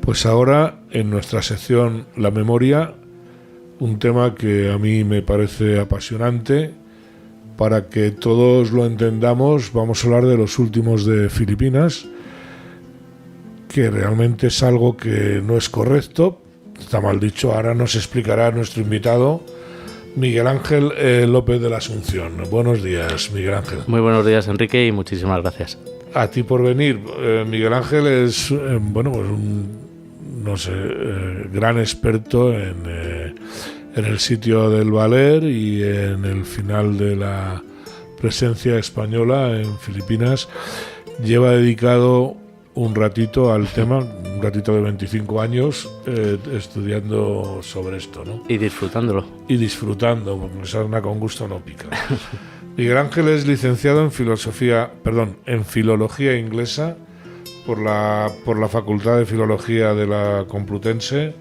Pues ahora, en nuestra sección La Memoria, un tema que a mí me parece apasionante. Para que todos lo entendamos, vamos a hablar de los últimos de Filipinas, que realmente es algo que no es correcto, está mal dicho. Ahora nos explicará nuestro invitado, Miguel Ángel López de la Asunción. Buenos días, Miguel Ángel. Muy buenos días, Enrique, y muchísimas gracias. A ti por venir. Miguel Ángel es un gran experto en el sitio del Valer y en el final de la presencia española en Filipinas. Lleva dedicado un ratito al tema, un ratito de 25 años, estudiando sobre esto, ¿no? Y disfrutándolo. Y disfrutando, porque sarna con gusto no pica. Miguel Ángel es licenciado en Filología Inglesa por la Facultad de Filología de la Complutense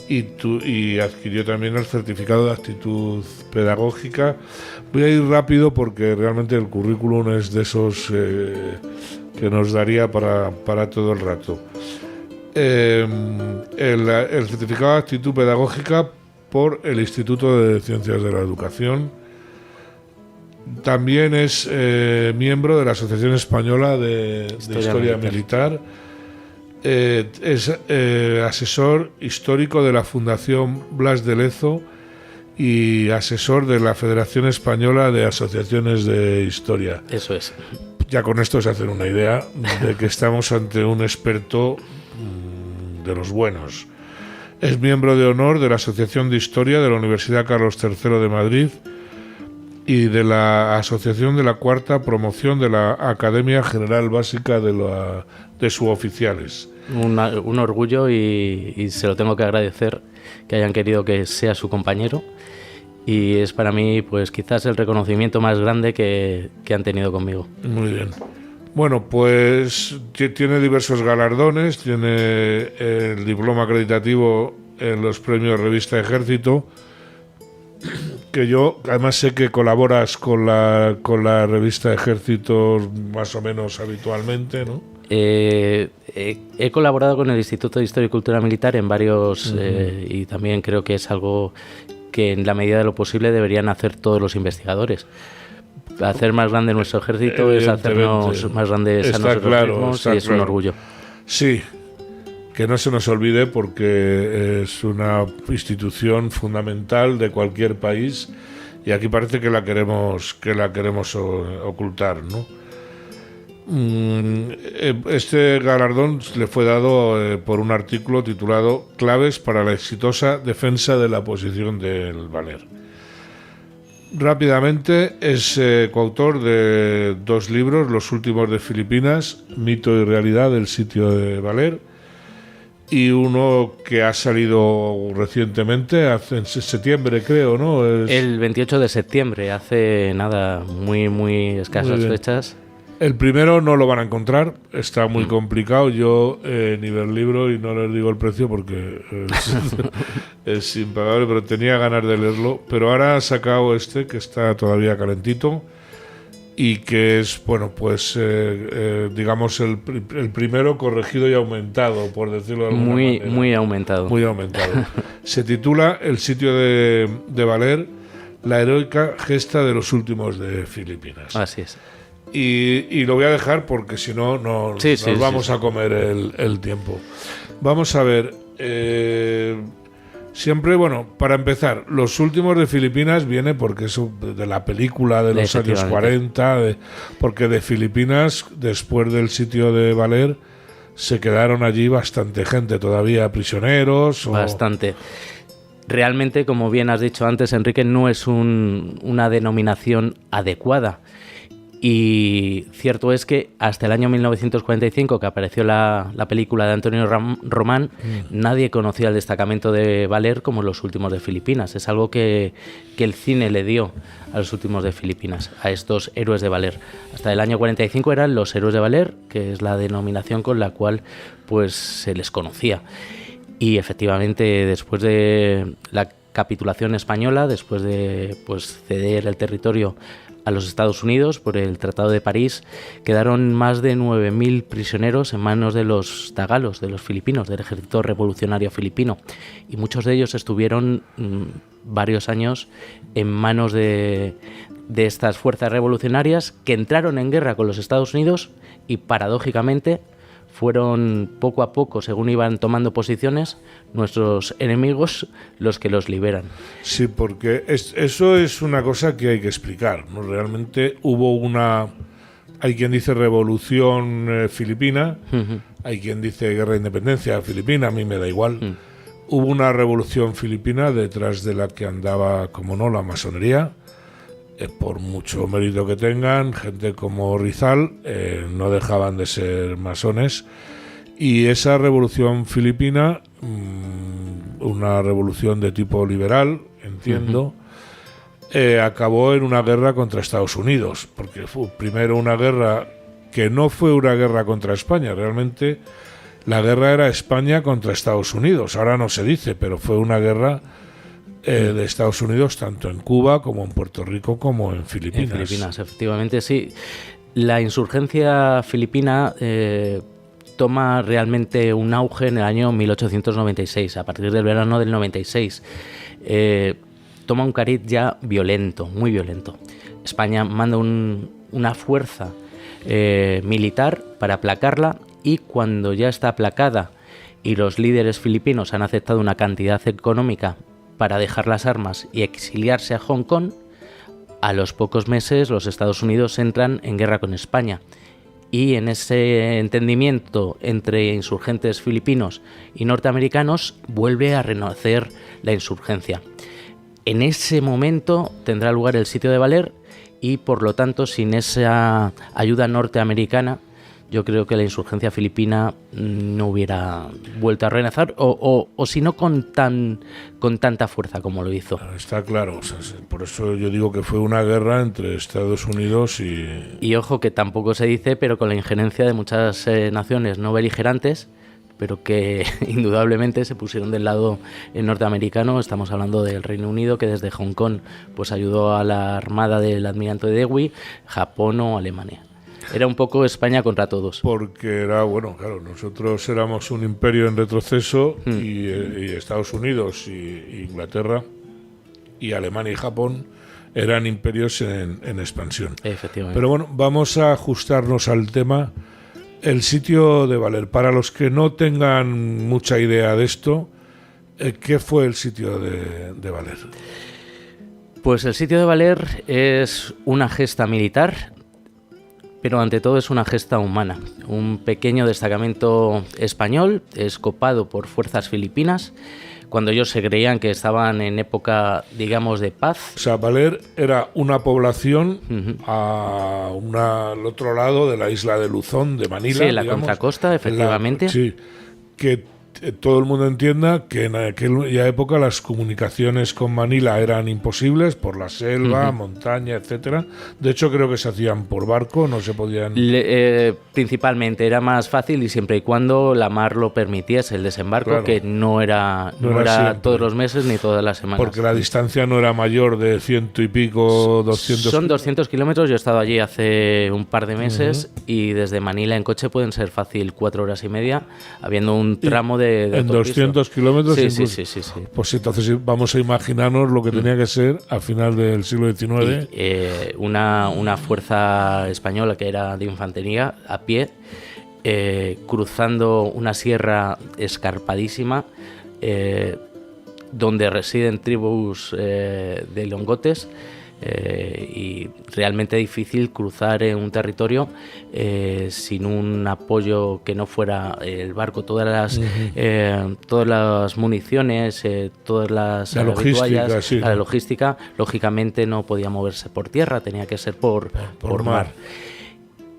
y adquirió también el certificado de aptitud pedagógica. Voy a ir rápido porque realmente el currículum es de esos que nos daría para todo el rato. El certificado de aptitud pedagógica por el Instituto de Ciencias de la Educación. También es miembro de la Asociación Española de Historia Militar. Es asesor histórico de la Fundación Blas de Lezo y asesor de la Federación Española de Asociaciones de Historia. Eso es. Ya con esto se hacen una idea de que estamos ante un experto de los buenos. Es miembro de honor de la Asociación de Historia de la Universidad Carlos III de Madrid y de la Asociación de la Cuarta Promoción de la Academia General Básica de suboficiales. Un orgullo y se lo tengo que agradecer que hayan querido que sea su compañero, y es para mí pues quizás el reconocimiento más grande que han tenido conmigo. Muy bien. Bueno, pues tiene diversos galardones, tiene el diploma acreditativo en los premios Revista Ejército, que yo además sé que colaboras con la revista Ejército más o menos habitualmente, ¿no? He colaborado con el Instituto de Historia y Cultura Militar en varios, y también creo que es algo que en la medida de lo posible deberían hacer todos los investigadores. Hacer más grande nuestro ejército es hacernos más grandes a nosotros mismos, y es un orgullo. Sí, que no se nos olvide, porque es una institución fundamental de cualquier país y aquí parece que la queremos ocultar, ¿no? Este galardón le fue dado por un artículo titulado Claves para la exitosa defensa de la posición del Valer. Rápidamente, es coautor de 2 libros, los últimos de Filipinas, Mito y Realidad del sitio de Valer, y uno que ha salido recientemente, en septiembre creo, ¿no? El 28 de septiembre, hace nada, muy escasas fechas. El primero no lo van a encontrar, está muy complicado. Yo ni ver el libro y no les digo el precio porque es impagable, pero tenía ganas de leerlo. Pero ahora ha sacado este que está todavía calentito y que es, bueno, pues digamos el primero corregido y aumentado, por decirlo de alguna manera. Muy aumentado. Muy aumentado. Se titula El sitio de Valer, la heroica gesta de los últimos de Filipinas. Así es. Y lo voy a dejar porque si no nos vamos a comer el tiempo. Vamos a ver. Siempre, bueno, para empezar, los últimos de Filipinas viene porque es de la película de los años 40, porque de Filipinas, después del sitio de Valer, se quedaron allí bastante gente todavía, prisioneros. Bastante. Realmente, como bien has dicho antes, Enrique, no es una denominación adecuada. Y cierto es que hasta el año 1945, que apareció la película de Antonio Román, nadie conocía el destacamento de Valer como los últimos de Filipinas. Es algo que el cine le dio a los últimos de Filipinas, a estos héroes de Valer. Hasta el año 45 eran los héroes de Valer, que es la denominación con la cual pues se les conocía. Y efectivamente, después de la capitulación española, después de pues ceder el territorio a los Estados Unidos por el Tratado de París, quedaron más de 9.000 prisioneros en manos de los tagalos, de los filipinos, del ejército revolucionario filipino. Y muchos de ellos estuvieron varios años en manos de estas fuerzas revolucionarias que entraron en guerra con los Estados Unidos y, paradójicamente, fueron poco a poco, según iban tomando posiciones, nuestros enemigos los que los liberan. Sí, porque eso es una cosa que hay que explicar, ¿no? Realmente hubo hay quien dice revolución filipina, hay quien dice guerra de independencia filipina, a mí me da igual. Hubo una revolución filipina detrás de la que andaba, como no, la masonería. Por mucho mérito que tengan, gente como Rizal no dejaban de ser masones, y esa revolución filipina, una revolución de tipo liberal, entiendo, acabó en una guerra contra Estados Unidos, porque fue primero una guerra que no fue una guerra contra España, realmente la guerra era España contra Estados Unidos, ahora no se dice, pero fue una guerra de Estados Unidos tanto en Cuba como en Puerto Rico como en Filipinas. En Filipinas, efectivamente, sí. La insurgencia filipina toma realmente un auge en el año 1896, a partir del verano del 96. Toma un cariz ya violento, muy violento. España manda una fuerza militar para aplacarla, y cuando ya está aplacada y los líderes filipinos han aceptado una cantidad económica para dejar las armas y exiliarse a Hong Kong, a los pocos meses los Estados Unidos entran en guerra con España. Y en ese entendimiento entre insurgentes filipinos y norteamericanos vuelve a renacer la insurgencia. En ese momento tendrá lugar el sitio de Valer, y por lo tanto, sin esa ayuda norteamericana, yo creo que la insurgencia filipina no hubiera vuelto a renacer, o si no con tanta fuerza como lo hizo. Está claro, o sea, por eso yo digo que fue una guerra entre Estados Unidos y... Y ojo, que tampoco se dice, pero con la injerencia de muchas naciones no beligerantes, pero que indudablemente se pusieron del lado norteamericano. Estamos hablando del Reino Unido, que desde Hong Kong pues ayudó a la armada del almirante Dewey, Japón o Alemania. Era un poco España contra todos. Porque era, bueno, claro, nosotros éramos un imperio en retroceso y Estados Unidos y Inglaterra y Alemania y Japón eran imperios en expansión. Efectivamente. Pero bueno, vamos a ajustarnos al tema. El sitio de Valer, para los que no tengan mucha idea de esto, ¿qué fue el sitio de Valer? Pues el sitio de Valer es una gesta militar, pero ante todo es una gesta humana. Un pequeño destacamento español es copado por fuerzas filipinas cuando ellos se creían que estaban en época, digamos, de paz. O sea, Valer era una población al otro lado de la isla de Luzón, de Manila. Sí, en la contracosta, efectivamente. Sí, que todo el mundo entienda que en aquella época las comunicaciones con Manila eran imposibles por la selva, montaña, etcétera. De hecho, creo que se hacían por barco, no se podían... Principalmente era más fácil, y siempre y cuando la mar lo permitiese, el desembarco, claro, que no era todos los meses ni todas las semanas. Porque la distancia no era mayor de 100 y pico, 200... Son 200 kilómetros, yo he estado allí hace un par de meses, y desde Manila en coche pueden ser fácil 4 horas y media, habiendo un tramo de en 200 kilómetros. Sí. Pues entonces vamos a imaginarnos lo que tenía que ser a final del siglo XIX. Una fuerza española que era de infantería a pie, cruzando una sierra escarpadísima, donde residen tribus de longotes, y realmente difícil cruzar un territorio sin un apoyo que no fuera el barco. Todas las municiones, todas las la logística, lógicamente no podía moverse por tierra, tenía que ser por mar.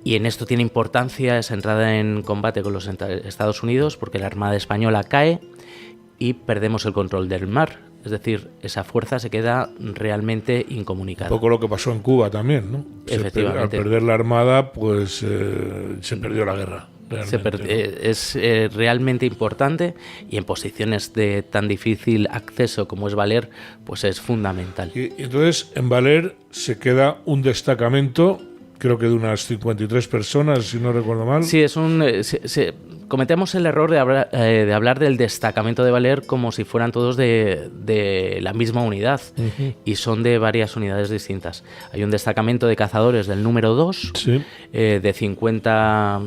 Y en esto tiene importancia esa entrada en combate con los Estados Unidos, porque la Armada Española cae y perdemos el control del mar. Es decir, esa fuerza se queda realmente incomunicada. Un poco lo que pasó en Cuba también, ¿no? Efectivamente. Al perder la armada, pues se perdió la guerra. Es realmente importante, y en posiciones de tan difícil acceso como es Valer, pues es fundamental. Y entonces en Valer se queda un destacamento, creo que de unas 53 personas, si no recuerdo mal. Sí, cometemos el error de hablar del destacamento de Valer como si fueran todos de la misma unidad, y son de varias unidades distintas. Hay un destacamento de cazadores del número 2, sí, de 50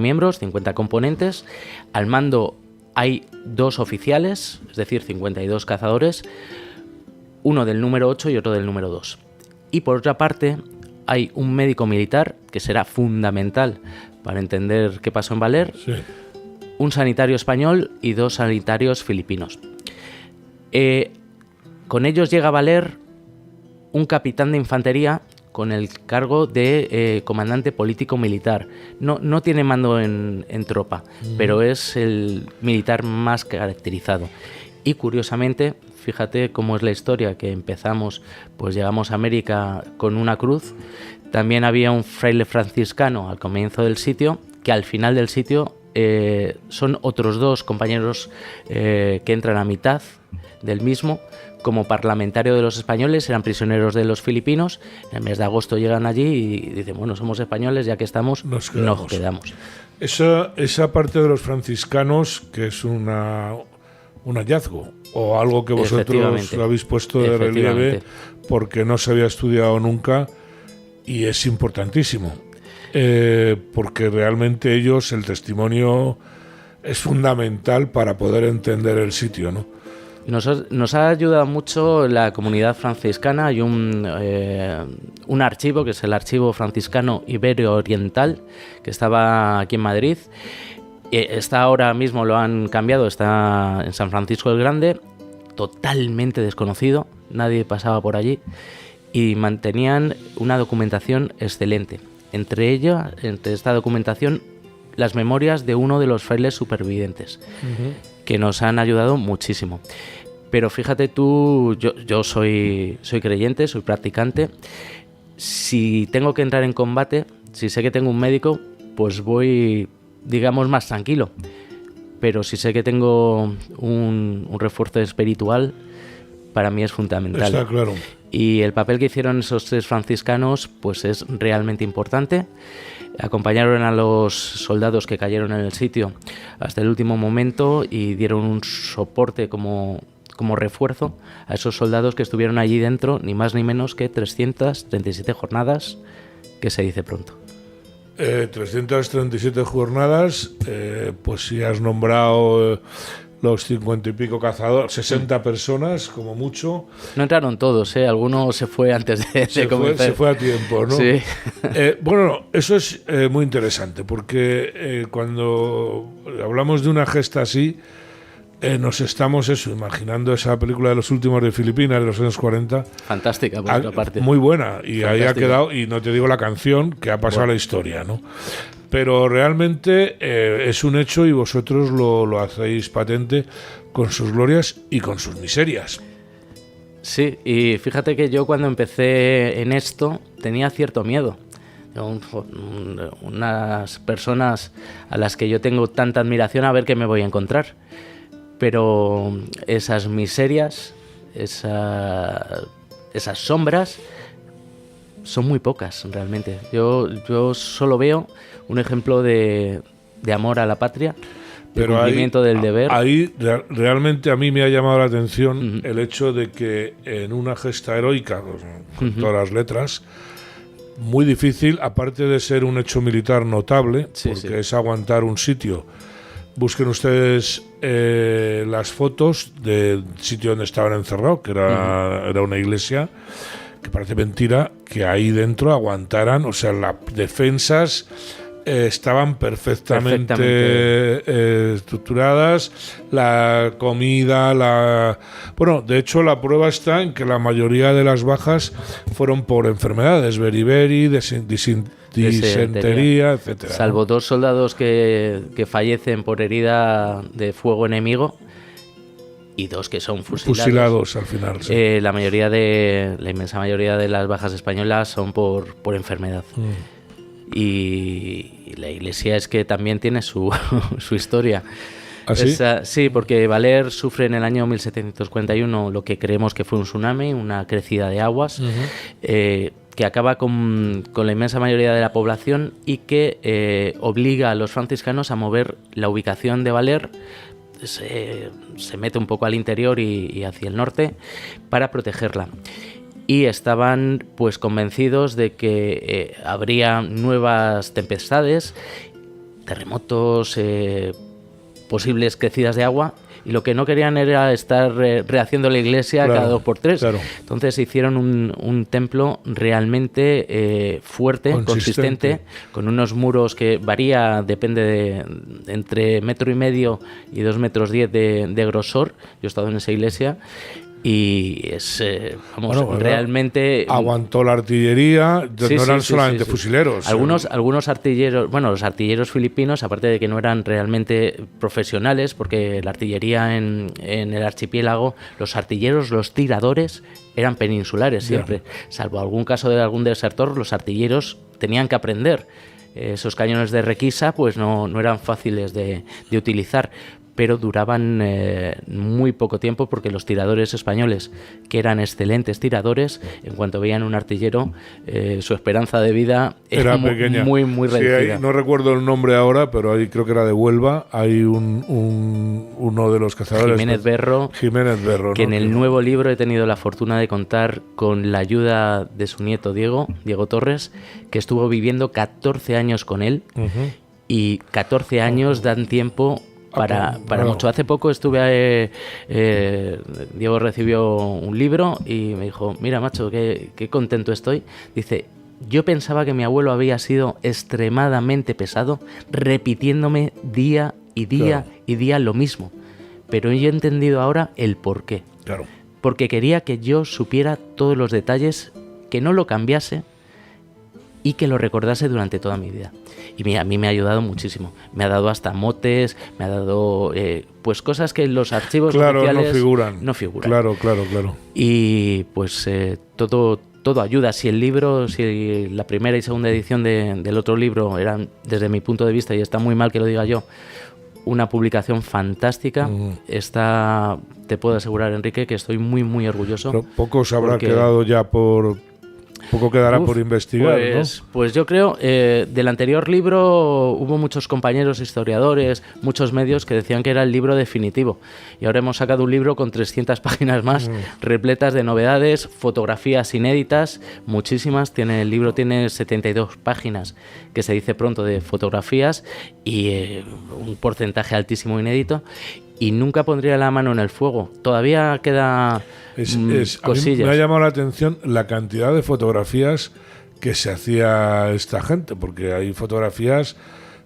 miembros, 50 componentes. Al mando hay 2 oficiales, es decir, 52 cazadores, uno del número 8 y otro del número 2. Y por otra parte, hay un médico militar que será fundamental para entender qué pasó en Valer, sí, un sanitario español y 2 sanitarios filipinos. Con ellos llega a Valer un capitán de infantería con el cargo de comandante político-militar. No tiene mando en tropa, pero es el militar más caracterizado. Y curiosamente, fíjate cómo es la historia, que empezamos, pues llegamos a América con una cruz. También había un fraile franciscano al comienzo del sitio, que al final del sitio son otros 2 compañeros que entran a mitad del mismo. Como parlamentario de los españoles, eran prisioneros de los filipinos. En el mes de agosto llegan allí y dicen, bueno, somos españoles, ya que estamos, nos quedamos. Esa parte de los franciscanos, que es un hallazgo, o algo que vosotros habéis puesto de relieve porque no se había estudiado nunca, y es importantísimo, porque realmente ellos, el testimonio es fundamental para poder entender el sitio, ¿no? Nos ha ayudado mucho la comunidad franciscana. Hay un archivo, que es el Archivo Franciscano Ibero-Oriental, que estaba aquí en Madrid. Está ahora mismo, lo han cambiado, está en San Francisco el Grande, totalmente desconocido, nadie pasaba por allí, y mantenían una documentación excelente. Entre esta documentación, las memorias de uno de los frailes supervivientes, que nos han ayudado muchísimo. Pero fíjate tú, yo soy creyente, soy practicante. Si tengo que entrar en combate, si sé que tengo un médico, pues voy, digamos, más tranquilo. Pero si sé que tengo un refuerzo espiritual, para mí es fundamental. Está claro. Y el papel que hicieron esos 3 franciscanos, pues es realmente importante. Acompañaron a los soldados que cayeron en el sitio hasta el último momento y dieron un soporte como refuerzo a esos soldados que estuvieron allí dentro, ni más ni menos que 337 jornadas, que se dice pronto. 337 jornadas, pues si has nombrado los 50 y pico cazadores, 60 personas como mucho. No entraron todos, alguno se fue antes de comenzar. Se fue a tiempo, ¿no? Sí. Bueno, eso es muy interesante, porque cuando hablamos de una gesta así, nos estamos imaginando esa película de los últimos de Filipinas de los años 40. Fantástica, por otra parte. Muy buena, y fantástica. Ahí ha quedado, y no te digo la canción, que ha pasado a la historia, ¿no? Pero realmente es un hecho, y vosotros lo hacéis patente con sus glorias y con sus miserias. Sí, y fíjate que yo cuando empecé en esto tenía cierto miedo. Unas personas a las que yo tengo tanta admiración, a ver qué me voy a encontrar. Pero esas miserias, esas sombras, son muy pocas realmente. Yo solo veo un ejemplo de amor a la patria, de cumplimiento del deber. Ahí realmente a mí me ha llamado la atención el hecho de que en una gesta heroica, con todas las letras, muy difícil, aparte de ser un hecho militar notable, porque es aguantar un sitio. Busquen ustedes las fotos del sitio donde estaban encerrados, que era una iglesia, que parece mentira que ahí dentro aguantaran, o sea, las defensas estaban perfectamente estructuradas, la comida, bueno, de hecho la prueba está en que la mayoría de las bajas fueron por enfermedades, beriberi, disentería, etcétera. Salvo 2 soldados que fallecen por herida de fuego enemigo y 2 que son fusilados al final. Sí. La inmensa mayoría de las bajas españolas son por enfermedad. y la iglesia es que también tiene su historia. ¿Ah, sí? Sí, porque Valer sufre en el año 1741 lo que creemos que fue un tsunami, una crecida de aguas, que acaba con la inmensa mayoría de la población y que obliga a los franciscanos a mover la ubicación de Valer. Se mete un poco al interior y hacia el norte para protegerla. Y estaban pues convencidos de que habría nuevas tempestades, terremotos, posibles crecidas de agua, y lo que no querían era estar rehaciendo la iglesia cada 2 por 3. Claro. Entonces hicieron un templo realmente fuerte, consistente, con unos muros que varía, depende de entre 1,5 metros y 2,10 metros de grosor. Yo he estado en esa iglesia y es, realmente... Aguantó la artillería, no eran solamente fusileros. Algunos artilleros, los artilleros filipinos, aparte de que no eran realmente profesionales, porque la artillería en el archipiélago, los artilleros, los tiradores, eran peninsulares siempre. Salvo algún caso de algún desertor, los artilleros tenían que aprender. Esos cañones de requisa pues no eran fáciles de utilizar, pero duraban muy poco tiempo, porque los tiradores españoles, que eran excelentes tiradores, en cuanto veían un artillero, su esperanza de vida era pequeña, muy reducida. Sí, no recuerdo el nombre ahora, pero ahí creo que era de Huelva, hay uno de los cazadores, Jiménez Berro, que en el nuevo libro he tenido la fortuna de contar con la ayuda de su nieto Diego Torres, que estuvo viviendo 14 años con él, y 14 años dan tiempo para mucho. Hace poco Diego recibió un libro y me dijo: mira, macho, qué contento estoy. Dice: yo pensaba que mi abuelo había sido extremadamente pesado, repitiéndome día y día lo mismo, pero yo he entendido ahora el porqué. Claro. Porque quería que yo supiera todos los detalles, que no lo cambiase y que lo recordase durante toda mi vida. Y a mí me ha ayudado muchísimo. Me ha dado hasta motes, me ha dado pues cosas que en los archivos oficiales no figuran. Claro. Y pues todo ayuda. Si la primera y segunda edición del otro libro eran, desde mi punto de vista, y está muy mal que lo diga yo, una publicación fantástica, te puedo asegurar, Enrique, que estoy muy orgulloso. Pero poco se habrá quedado ya por... Poco quedará por investigar, ¿no? Pues yo creo, del anterior libro hubo muchos compañeros historiadores, muchos medios que decían que era el libro definitivo. Y ahora hemos sacado un libro con 300 páginas más, repletas de novedades, fotografías inéditas, muchísimas. El libro tiene 72 páginas, que se dice pronto, de fotografías, y un porcentaje altísimo inédito. Y nunca pondría la mano en el fuego. Todavía queda cosillas. A mí me ha llamado la atención la cantidad de fotografías que se hacía esta gente, porque hay fotografías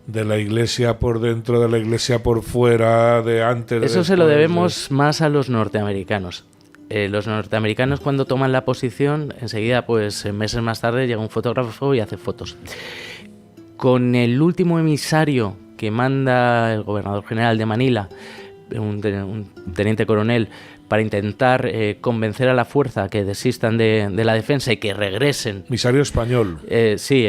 de la iglesia por dentro, de la iglesia por fuera, de antes... Eso se lo debemos más a los norteamericanos. Los norteamericanos, cuando toman la posición, enseguida, pues meses más tarde, llega un fotógrafo y hace fotos. Con el último emisario que manda el gobernador general de Manila, un teniente coronel, para intentar convencer a la fuerza que desistan de la defensa y que regresen. Emisario español. Sí,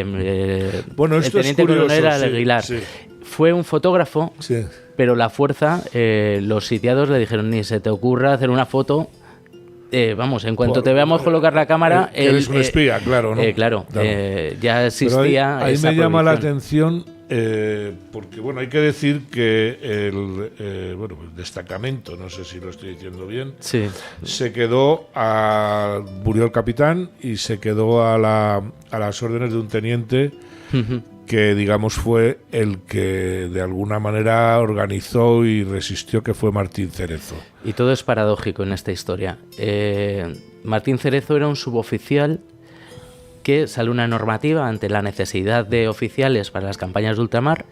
bueno, esto el teniente coronel era Aguilar. Sí. Fue un fotógrafo, pero la fuerza, los sitiados le dijeron: ni se te ocurra hacer una foto. En cuanto te veamos colocar la cámara... eres un espía, claro, ¿no? Claro. Ya existía. Pero ahí me llama la atención, porque hay que decir que el destacamento, no sé si lo estoy diciendo bien, se quedó murió el capitán y se quedó a las órdenes de un teniente que, digamos, fue el que de alguna manera organizó y resistió, que fue Martín Cerezo. Y todo es paradójico en esta historia. Martín Cerezo era un suboficial que sale una normativa ante la necesidad de oficiales para las campañas de ultramar.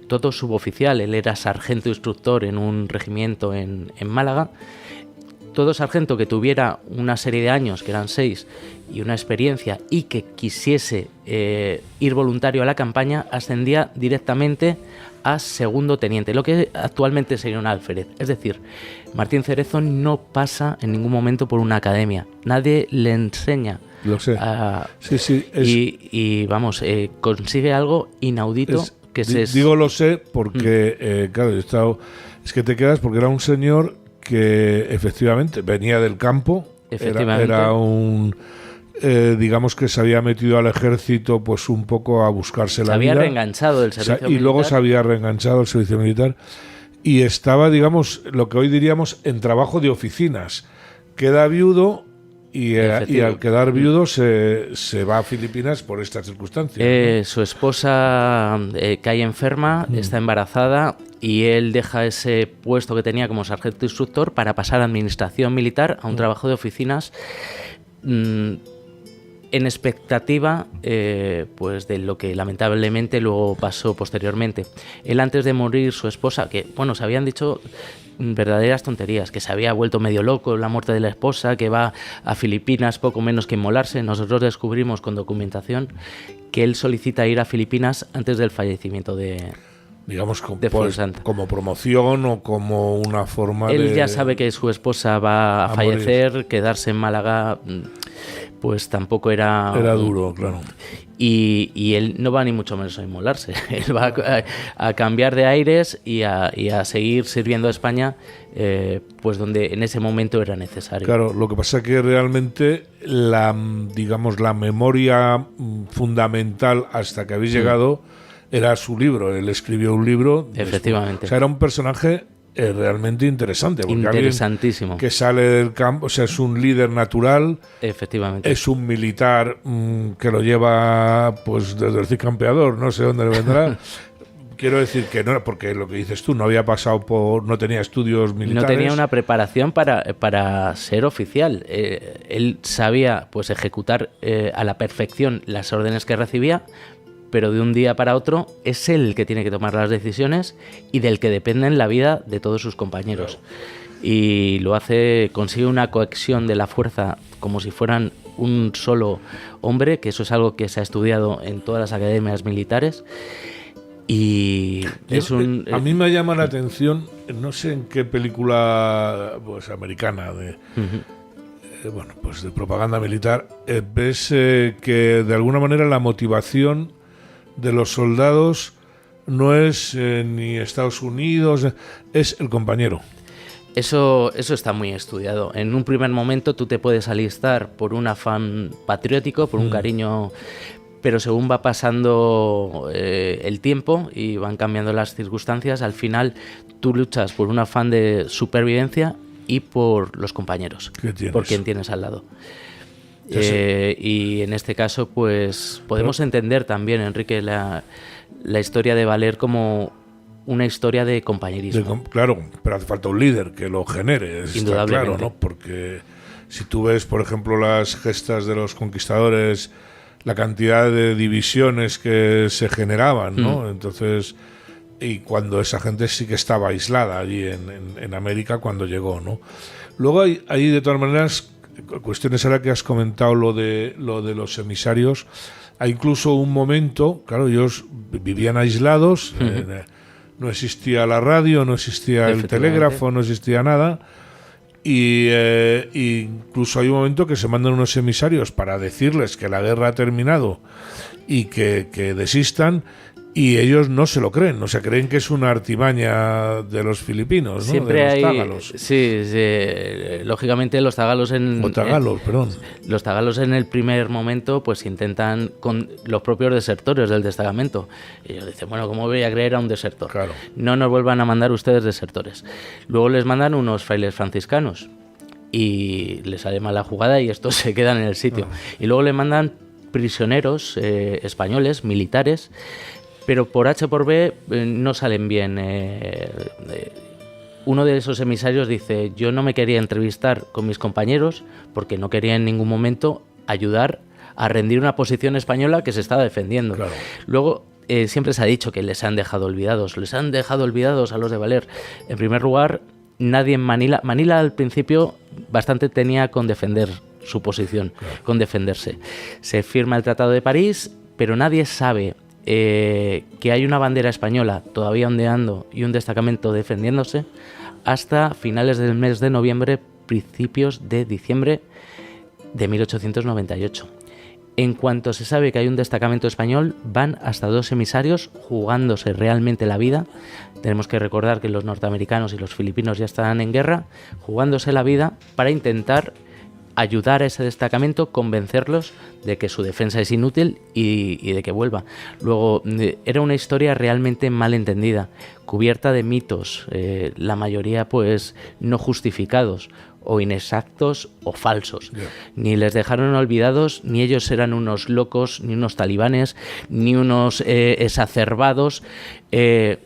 Todo suboficial, él era sargento instructor en un regimiento en Málaga. Todo sargento que tuviera una serie de años, que eran 6, y una experiencia, y que quisiese ir voluntario a la campaña, ascendía directamente a segundo teniente, lo que actualmente sería un alférez. Es decir, Martín Cerezo no pasa en ningún momento por una academia. Nadie le enseña Lo sé. Sí. Y vamos, consigue algo inaudito. Digo lo sé porque, claro, es que te quedas porque era un señor que efectivamente venía del campo. Era un... digamos que se había metido al ejército pues un poco a buscarse la vida. Se había reenganchado del servicio militar. Y luego se había reenganchado del servicio militar. Y estaba, digamos, lo que hoy diríamos en trabajo de oficinas. Queda viudo y al quedar viudo se va a Filipinas por estas circunstancias, ¿no? Su esposa cae enferma, está embarazada y él deja ese puesto que tenía como sargento instructor para pasar a administración militar, a un trabajo de oficinas en expectativa pues de lo que lamentablemente luego pasó posteriormente. Él, antes de morir, su esposa, que bueno, se habían dicho verdaderas tonterías, que se había vuelto medio loco la muerte de la esposa, que va a Filipinas poco menos que inmolarse. Nosotros descubrimos con documentación que él solicita ir a Filipinas antes del fallecimiento de... Digamos, como promoción o como una forma él de... Él ya sabe que su esposa va a fallecer, morir. Quedarse en Málaga pues tampoco era... Era duro, claro. Y él no va ni mucho menos a inmolarse. Él va a cambiar de aires y a seguir sirviendo a España, pues donde en ese momento era necesario. Claro, lo que pasa es que realmente la memoria fundamental hasta que habéis llegado era su libro. Él escribió un libro. Efectivamente. O sea, era un personaje realmente interesante. Interesantísimo. Que sale del campo, o sea, es un líder natural. Efectivamente. Es un militar que lo lleva pues desde el Cid Campeador, no sé dónde le vendrá. Quiero decir que no, porque lo que dices tú, no había pasado no tenía estudios militares. No tenía una preparación para ser oficial. Él sabía pues ejecutar a la perfección las órdenes que recibía, pero de un día para otro es él el que tiene que tomar las decisiones y del que dependen la vida de todos sus compañeros. Claro. Y lo hace, consigue una cohesión de la fuerza como si fueran un solo hombre, que eso es algo que se ha estudiado en todas las academias militares. Y a mí me llama la atención, no sé en qué película pues americana bueno, pues de propaganda militar, ves que de alguna manera la motivación de los soldados no es ni Estados Unidos, es el compañero. Eso está muy estudiado. En un primer momento tú te puedes alistar por un afán patriótico, por un cariño, pero según va pasando el tiempo y van cambiando las circunstancias, al final tú luchas por un afán de supervivencia y por los compañeros, por quien tienes al lado. Y en este caso pues podemos entender también, Enrique, la historia de Valer como una historia de compañerismo. Claro, pero hace falta un líder que lo genere, está claro, ¿no? Porque si tú ves, por ejemplo, las gestas de los conquistadores, la cantidad de divisiones que se generaban, ¿no? Entonces, y cuando esa gente sí que estaba aislada allí en América cuando llegó, ¿no? Luego hay de todas maneras cuestiones, ahora que has comentado lo de los emisarios, hay incluso un momento, claro, ellos vivían aislados, no existía la radio, no existía el telégrafo, no existía nada, y incluso hay un momento que se mandan unos emisarios para decirles que la guerra ha terminado y que desistan, y ellos no se lo creen, o sea, creen que es una artimaña de los filipinos, ¿no? Siempre de los hay, tágalos. Sí, lógicamente los tágalos los tágalos en el primer momento pues intentan con los propios desertores del destacamento. Y ellos dicen, bueno, ¿cómo voy a creer a un desertor? Claro. No nos vuelvan a mandar ustedes desertores. Luego les mandan unos frailes franciscanos y les sale mal la jugada y estos se quedan en el sitio. Y luego les mandan prisioneros españoles, militares, pero por H por B no salen bien. Uno de esos emisarios dice, yo no me quería entrevistar con mis compañeros porque no quería en ningún momento ayudar a rendir una posición española que se estaba defendiendo. Claro. Luego, siempre se ha dicho que les han dejado olvidados a los de Valer. En primer lugar, nadie en Manila al principio bastante tenía con defender su posición, claro, con defenderse. Se firma el Tratado de París, pero nadie sabe que hay una bandera española todavía ondeando y un destacamento defendiéndose hasta finales del mes de noviembre, principios de diciembre, de 1898. En cuanto se sabe que hay un destacamento español, van hasta 2 emisarios jugándose realmente la vida. Tenemos que recordar que los norteamericanos y los filipinos ya están en guerra, jugándose la vida para intentar ayudar a ese destacamento, convencerlos de que su defensa es inútil y de que vuelva. Luego, era una historia realmente mal entendida, cubierta de mitos, la mayoría pues no justificados, o inexactos o falsos. Yeah. Ni les dejaron olvidados, ni ellos eran unos locos, ni unos talibanes, ni unos exacerbados.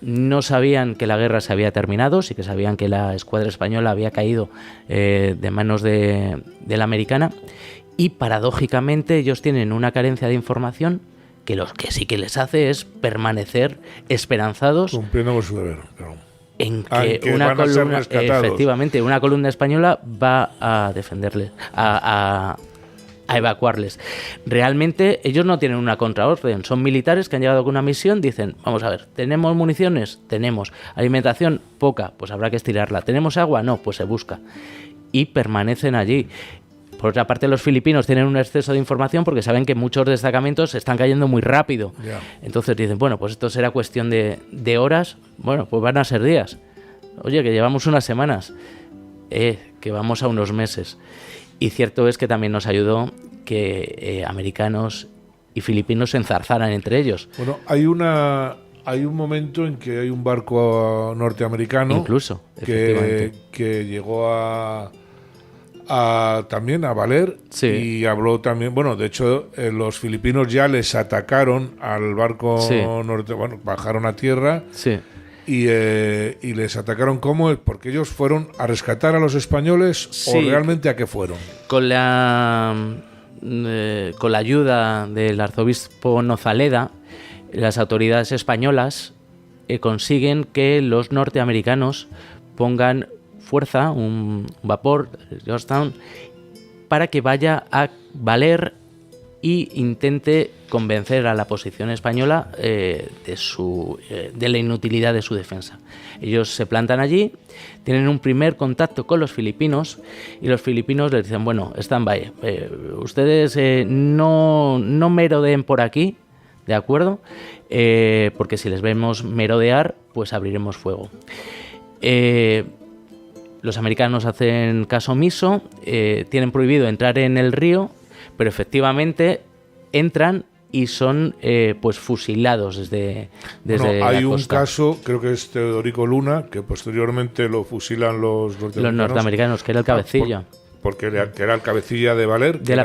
No sabían que la guerra se había terminado, sí que sabían que la escuadra española había caído de manos de la americana, y paradójicamente ellos tienen una carencia de información que lo que sí que les hace es permanecer esperanzados. Cumpliendo con su deber, claro. En que una columna, efectivamente, una columna española va a defenderles, a evacuarles. Realmente ellos no tienen una contraorden, son militares que han llegado con una misión, dicen, vamos a ver, ¿tenemos municiones? Tenemos. ¿Alimentación? Poca, pues habrá que estirarla. ¿Tenemos agua? No, pues se busca. Y permanecen allí. Por otra parte, los filipinos tienen un exceso de información porque saben que muchos destacamentos están cayendo muy rápido. Yeah. Entonces dicen, bueno, pues esto será cuestión de horas. Bueno, pues van a ser días. Oye, que llevamos unas semanas. Que vamos a unos meses. Y cierto es que también nos ayudó que americanos y filipinos se enzarzaran entre ellos. Bueno, hay un momento en que hay un barco norteamericano incluso que llegó también a Valer, sí. Y habló también, bueno, de hecho los filipinos ya les atacaron al barco, sí. Bajaron a tierra, sí. y les atacaron. ¿Cómo? Porque ellos fueron a rescatar a los españoles, sí. ¿O realmente a qué fueron? Con la ayuda del arzobispo Nozaleda, las autoridades españolas consiguen que los norteamericanos pongan fuerza, un vapor, Georgetown, para que vaya a Valer y intente convencer a la posición española de la inutilidad de su defensa. Ellos se plantan allí, tienen un primer contacto con los filipinos y los filipinos les dicen, bueno, stand-by, ustedes no merodeen por aquí, ¿de acuerdo? Porque si les vemos merodear, pues abriremos fuego. Los americanos hacen caso omiso, tienen prohibido entrar en el río, pero efectivamente entran y son pues fusilados desde hay la un costa. Caso, creo que es Teodorico Luna, que posteriormente lo fusilan los norteamericanos, que era el cabecilla. Porque era el cabecilla de Valer. De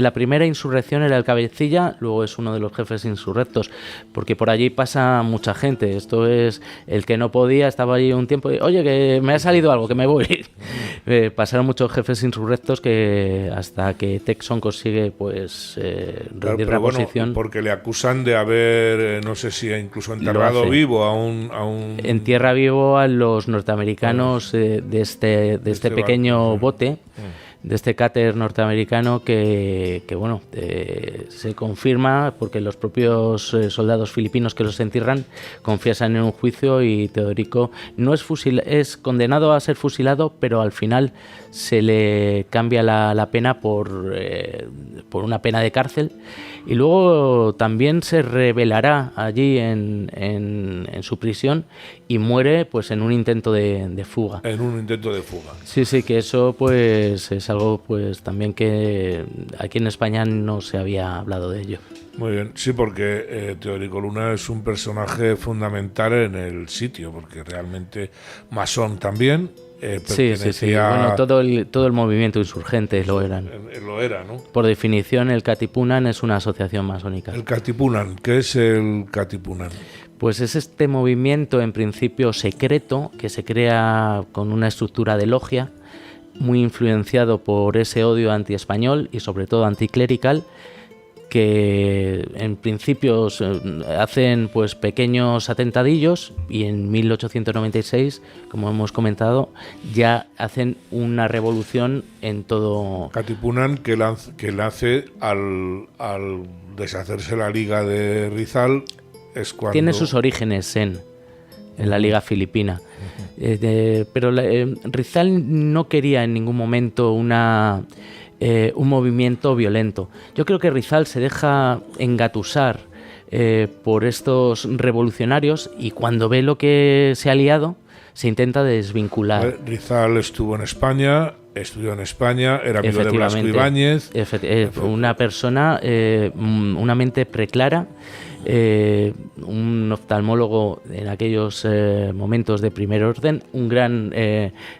la primera insurrección era el cabecilla, luego es uno de los jefes insurrectos, porque por allí pasa mucha gente. Esto es, el que no podía, estaba allí un tiempo y, oye, que me ha salido algo, que me voy. Pasaron muchos jefes insurrectos que hasta que Texon consigue pues rendir la posición. Porque le acusan de haber, no sé si incluso enterrado vivo a un... Entierra vivo a los norteamericanos de este pequeño bote, de este cáter norteamericano que bueno, se confirma porque los propios soldados filipinos que los entierran confiesan en un juicio y Teodorico no es condenado a ser fusilado, pero al final se le cambia la pena por una pena de cárcel, y luego también se rebelará allí en su prisión y muere pues en un intento de fuga. En un intento de fuga. Sí, que eso pues es algo pues también que aquí en España no se había hablado de ello. Muy bien, sí, porque Teodorico Luna es un personaje fundamental en el sitio, porque realmente masón también. Sí. Bueno, todo el movimiento insurgente lo eran. Lo era, ¿no? Por definición, el Katipunan es una asociación masónica. El Katipunan, ¿qué es el Katipunan? Pues es este movimiento en principio secreto que se crea con una estructura de logia, muy influenciado por ese odio antiespañol y sobre todo anticlerical, que en principio hacen pues pequeños atentadillos y en 1896, como hemos comentado, ya hacen una revolución en todo. Katipunan que nace al deshacerse la Liga de Rizal, es cuando... Tiene sus orígenes en la Liga Filipina. Pero Rizal no quería en ningún momento una un movimiento violento. Yo creo que Rizal se deja engatusar por estos revolucionarios y cuando ve lo que se ha liado, se intenta desvincular. Rizal estuvo en España, estudió en España, era amigo de Blasco Ibáñez. Una persona, una mente preclara, un oftalmólogo en aquellos momentos de primer orden, un gran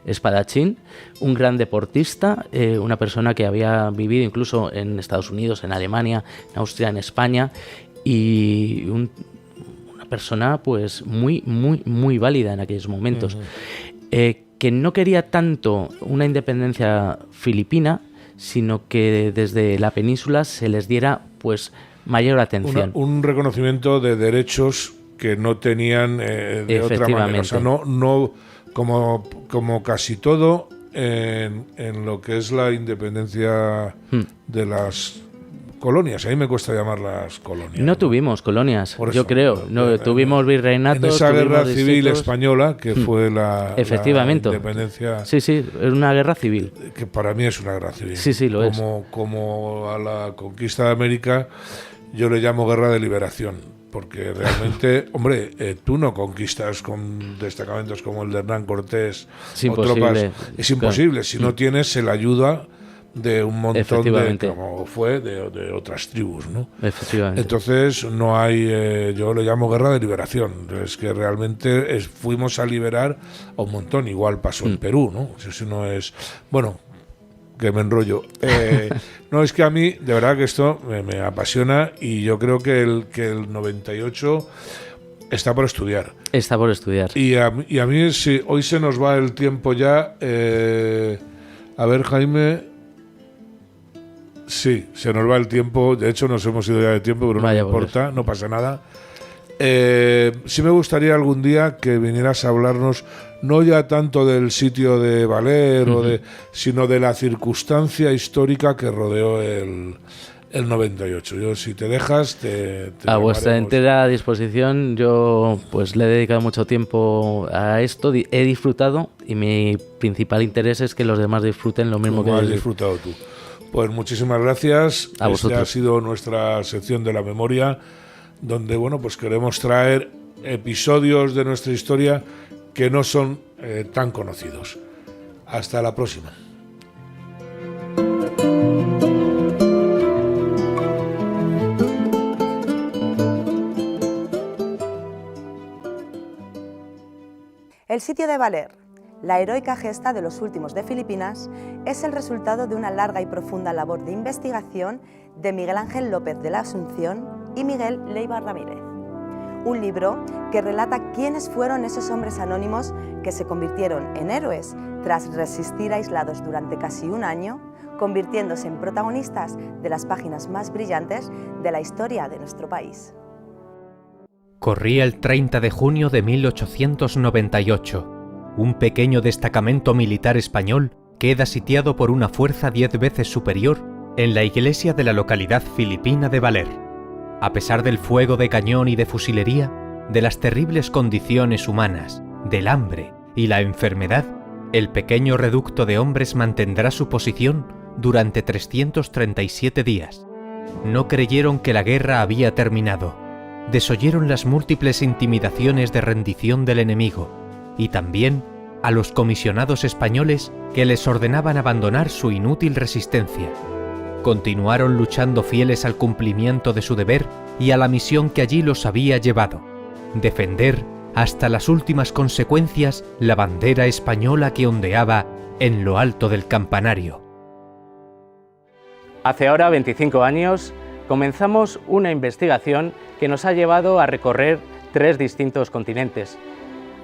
espadachín, un gran deportista, una persona que había vivido incluso en Estados Unidos, en Alemania, en Austria, en España, y una persona pues muy válida en aquellos momentos. Que no quería tanto una independencia filipina, sino que desde la península se les diera pues mayor atención. Un reconocimiento de derechos que no tenían de otra manera. O sea, no como casi todo en lo que es la independencia de las colonias. A mí me cuesta llamarlas colonias. No tuvimos colonias, yo creo. No, tuvimos virreinatos. En esa guerra civil española, que fue la independencia. Sí, es una guerra civil. Que para mí es una guerra civil. Sí, lo es. Como a la conquista de América, yo le llamo guerra de liberación. Porque realmente, hombre, tú no conquistas con destacamentos como el de Hernán Cortés o tropas. Es imposible si no tienes la ayuda de un montón como fue de otras tribus, ¿no? Efectivamente. Entonces no hay, yo lo llamo guerra de liberación. Es que realmente fuimos a liberar a un montón. Igual pasó en Perú, ¿no? Eso no es, bueno, que me enrollo. No, es que a mí de verdad que esto me apasiona y yo creo que el 98 está por estudiar. Está por estudiar. Y a mí si hoy se nos va el tiempo ya. A ver, Jaime. Sí, se nos va el tiempo. De hecho, nos hemos ido ya de tiempo, pero no me importa, no pasa nada. Sí me gustaría algún día que vinieras a hablarnos, no ya tanto del sitio de Valer, sino de la circunstancia histórica que rodeó el 98. Yo, si te dejas, te a vuestra entera disposición. Yo pues le he dedicado mucho tiempo a esto, he disfrutado y mi principal interés es que los demás disfruten lo mismo que has disfrutado tú. Pues muchísimas gracias. A vosotros. Esta ha sido nuestra sección de la memoria, donde pues queremos traer episodios de nuestra historia que no son tan conocidos. Hasta la próxima. El sitio de Valer, la heroica gesta de los últimos de Filipinas, es el resultado de una larga y profunda labor de investigación de Miguel Ángel López de la Asunción y Miguel Leiva Ramírez. Un libro que relata quiénes fueron esos hombres anónimos que se convirtieron en héroes tras resistir aislados durante casi un año, convirtiéndose en protagonistas de las páginas más brillantes de la historia de nuestro país. Corría el 30 de junio de 1898. Un pequeño destacamento militar español queda sitiado por una fuerza 10 veces superior en la iglesia de la localidad filipina de Valer. A pesar del fuego de cañón y de fusilería, de las terribles condiciones humanas, del hambre y la enfermedad, el pequeño reducto de hombres mantendrá su posición durante 337 días. No creyeron que la guerra había terminado. Desoyeron las múltiples intimidaciones de rendición del enemigo y también a los comisionados españoles que les ordenaban abandonar su inútil resistencia. Continuaron luchando fieles al cumplimiento de su deber y a la misión que allí los había llevado: defender hasta las últimas consecuencias la bandera española que ondeaba en lo alto del campanario. Hace ahora 25 años comenzamos una investigación que nos ha llevado a recorrer 3 distintos continentes.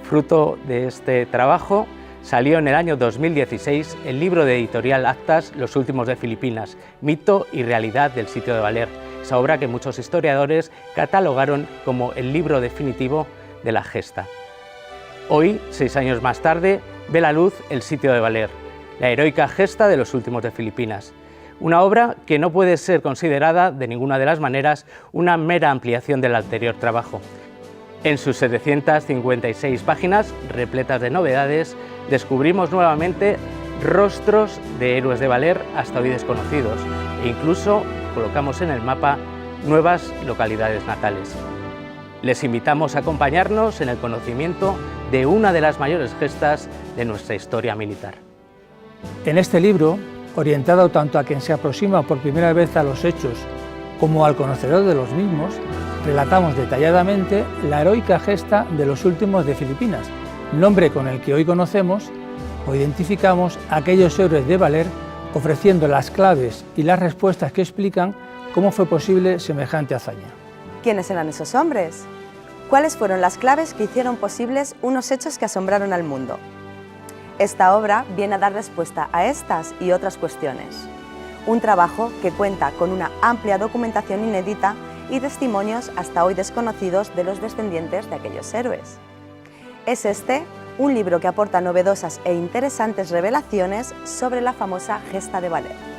Fruto de este trabajo salió en el año 2016 el libro de editorial Actas, Los últimos de Filipinas, mito y realidad del sitio de Valer, esa obra que muchos historiadores catalogaron como el libro definitivo de la gesta. Hoy, 6 años más tarde, ve la luz el sitio de Valer, la heroica gesta de los últimos de Filipinas. Una obra que no puede ser considerada de ninguna de las maneras una mera ampliación del anterior trabajo. En sus 756 páginas, repletas de novedades, descubrimos nuevamente rostros de héroes de Valer hasta hoy desconocidos e incluso colocamos en el mapa nuevas localidades natales. Les invitamos a acompañarnos en el conocimiento de una de las mayores gestas de nuestra historia militar. En este libro, orientado tanto a quien se aproxima por primera vez a los hechos como al conocedor de los mismos, relatamos detalladamente la heroica gesta de los últimos de Filipinas, nombre con el que hoy conocemos o identificamos a aquellos héroes de Valer, ofreciendo las claves y las respuestas que explican cómo fue posible semejante hazaña. ¿Quiénes eran esos hombres? ¿Cuáles fueron las claves que hicieron posibles unos hechos que asombraron al mundo? Esta obra viene a dar respuesta a estas y otras cuestiones. Un trabajo que cuenta con una amplia documentación inédita y testimonios hasta hoy desconocidos de los descendientes de aquellos héroes. Es este un libro que aporta novedosas e interesantes revelaciones sobre la famosa gesta de Valer.